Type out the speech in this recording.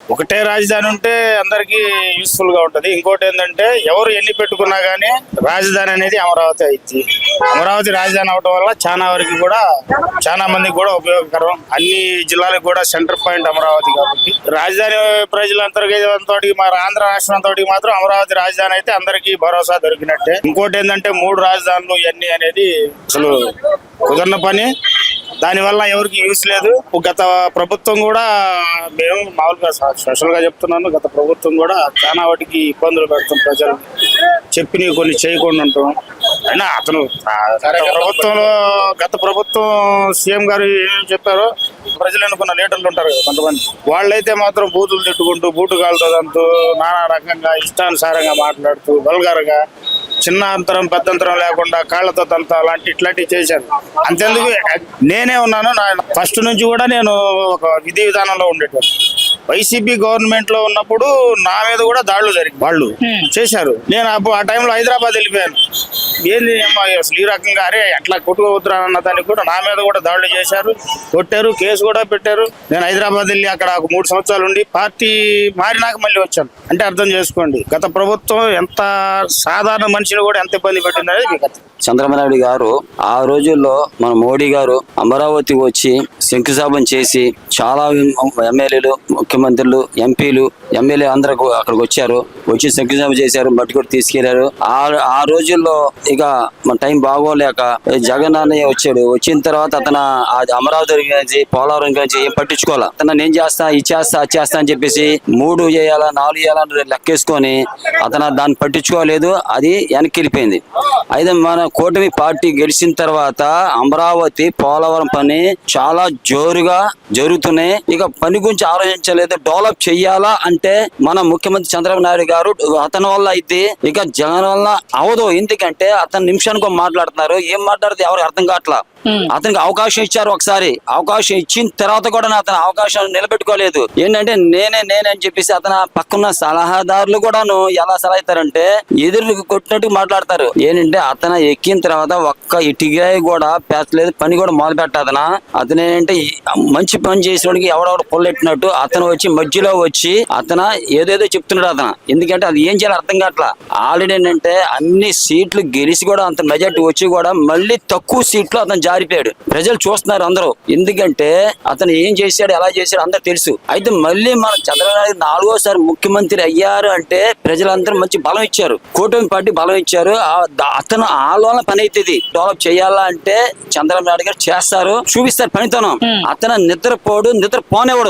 ఒకటే రాజధాని ఉంటే అందరికి యూస్ఫుల్ గా ఉంటది. ఇంకోటి ఏంటంటే ఎవరు ఎన్ని పెట్టుకున్నా గానీ రాజధాని అనేది అమరావతి అయింది. అమరావతి రాజధాని అవటం వల్ల చాలా వరకు కూడా చాలా మందికి కూడా ఉపయోగకరం. అన్ని జిల్లాలకు కూడా సెంటర్ పాయింట్ అమరావతి కాబట్టి రాజధాని ప్రజలందరికీ మన ఆంధ్ర రాష్ట్రంతో మాత్రం అమరావతి రాజధాని అయితే అందరికీ భరోసా దొరికినట్టే. ఇంకోటి ఏంటంటే 3 రాజధానులు ఇవన్నీ అనేది అసలు కుదరన పని. దానివల్ల ఎవరికి యూస్ లేదు. గత ప్రభుత్వం కూడా మేము మామూలుగా స్పెషల్ గా చెప్తున్నాను, గత ప్రభుత్వం కూడా చాలా వాటికి ఇబ్బందులు పెడతాం ప్రజలు, చెప్పి కొన్ని చేయకుండా ఉంటాం. అయినా అతను గత ప్రభుత్వం సీఎం గారు ఏం చెప్పారో ప్రజలు అనుకున్న లీడర్లు ఉంటారు కదా కొంతమంది, వాళ్ళైతే మాత్రం బూతులు తిట్టుకుంటూ బూటు కాలుతుందంటూ నానా రకంగా ఇష్టానుసారంగా మాట్లాడుతూ వల్గర్గా చిన్న అంతరం పెద్దంతరం లేకుండా కాళ్లతో తంత ఇట్లాంటివి చేశారు. అంతేందుకు నేనే ఉన్నాను. ఫస్ట్ నుంచి కూడా నేను ఒక విధి విధానంలో ఉండేటప్పుడు వైసీపీ గవర్నమెంట్ లో ఉన్నప్పుడు నా మీద కూడా దాడులు జరిగి వాళ్ళు చేశారు. నేను ఆ టైంలో హైదరాబాద్ వెళ్ళిపోయాను. ఏంది అసలు ఈ రకంగా అరే అట్లా కొట్టుకోవద్దురా అన్న దానికి కూడా నా మీద కూడా దాడులు చేశారు, కొట్టారు, కేసు కూడా పెట్టారు. నేను హైదరాబాద్ వెళ్ళి అక్కడ 3 సంవత్సరాలు ఉండి పార్టీ మారినాక మళ్ళీ వచ్చాను. అంటే అర్థం చేసుకోండి గత ప్రభుత్వం ఎంత సాధారణ మనిషిని కూడా ఎంత ఇబ్బంది పెట్టిందనేది మీకు అర్థం. చంద్రబాబు నాయుడు గారు ఆ రోజుల్లో మన మోడీ గారు అమరావతి వచ్చి శంకుస్థాపన చేసి చాలా ఎమ్మెల్యేలు, ముఖ్యమంత్రులు, ఎంపీలు, ఎమ్మెల్యే అందరూ అక్కడికి వచ్చారు. వచ్చి శంకుస్థాపన చేశారు, మట్టి కూడా తీసుకెళ్లారు. ఆ రోజుల్లో ఇక మన టైం బాగోలేక జగన్ అన్నయ్య వచ్చాడు. వచ్చిన తర్వాత అతను అమరావతి గురించి, పోలవరం గురించి ఏం పట్టించుకోవాలా. అతను నేను చేస్తా, ఇచ్చేస్తా, అది అని చెప్పేసి 3 చేయాలా 4 చేయాలని లెక్కేసుకొని అతను దాన్ని పట్టించుకోలేదు. అది వెనక్కి వెళ్ళిపోయింది. అయితే మన కూటమి పార్టీ గెలిచిన తర్వాత అమరావతి, పోలవరం పని చాలా జోరుగా జరుగుతున్నాయి. ఇక పని గురించి ఆలోచించలేదు. డెవలప్ చెయ్యాలా అంటే మన ముఖ్యమంత్రి చంద్రబాబు నాయుడు గారు అతని వల్ల అయితే ఇక జగన్ వల్ల అవదు. ఎందుకంటే అతను నిమిషానికి మాట్లాడుతున్నారు. ఏం మాట్లాడితే ఎవరికి అర్థం కావట్లా. అతనికి అవకాశం ఇచ్చారు. ఒకసారి అవకాశం ఇచ్చిన తర్వాత కూడా అతను అవకాశాన్ని నిలబెట్టుకోలేదు. ఏంటంటే నేనే అని చెప్పేసి అతను పక్కన సలహాదారులు కూడాను ఎలా సలహా ఇస్తారంటే ఎదురు కొట్టినట్టు మాట్లాడతారు. ఏంటంటే అతను ఎక్కిన తర్వాత ఒక్క ఇటుగా కూడా పేర్చలేదు. పని కూడా మొదలు పెట్టాదన. అతను ఏంటంటే మంచి పని చేసినోడికి ఎవడెవడు పొల్లెట్టినట్టు అతను వచ్చి మధ్యలో వచ్చి అతను ఏదేదో చెప్తున్నాడు అతను. ఎందుకంటే అది ఏం చేయాలి అర్థం కావట్లా. ఆల్రెడీ ఏంటంటే అన్ని సీట్లు గెలిచి కూడా అంత మెజార్టీ వచ్చి కూడా మళ్ళీ తక్కువ సీట్లు అతను జారిపోయాడు. ప్రజలు చూస్తున్నారు అందరూ. ఎందుకంటే అతను ఏం చేశాడు, ఎలా చేశాడు అందరూ తెలుసు. అయితే మళ్ళీ మన చంద్రబాబు నాయుడు 4వ ముఖ్యమంత్రి అయ్యారు అంటే ప్రజలందరూ మంచి బలం ఇచ్చారు. కూటమి పార్టీ బలం ఇచ్చారు. అతను ఆలోచన పని అవుతుంది. డెవలప్ చేయాలా అంటే చంద్రబాబు నాయుడు గారు చేస్తారు, చూపిస్తారు పనితనం. అతను నిద్రపోడు, నిద్ర పోనేవాడు.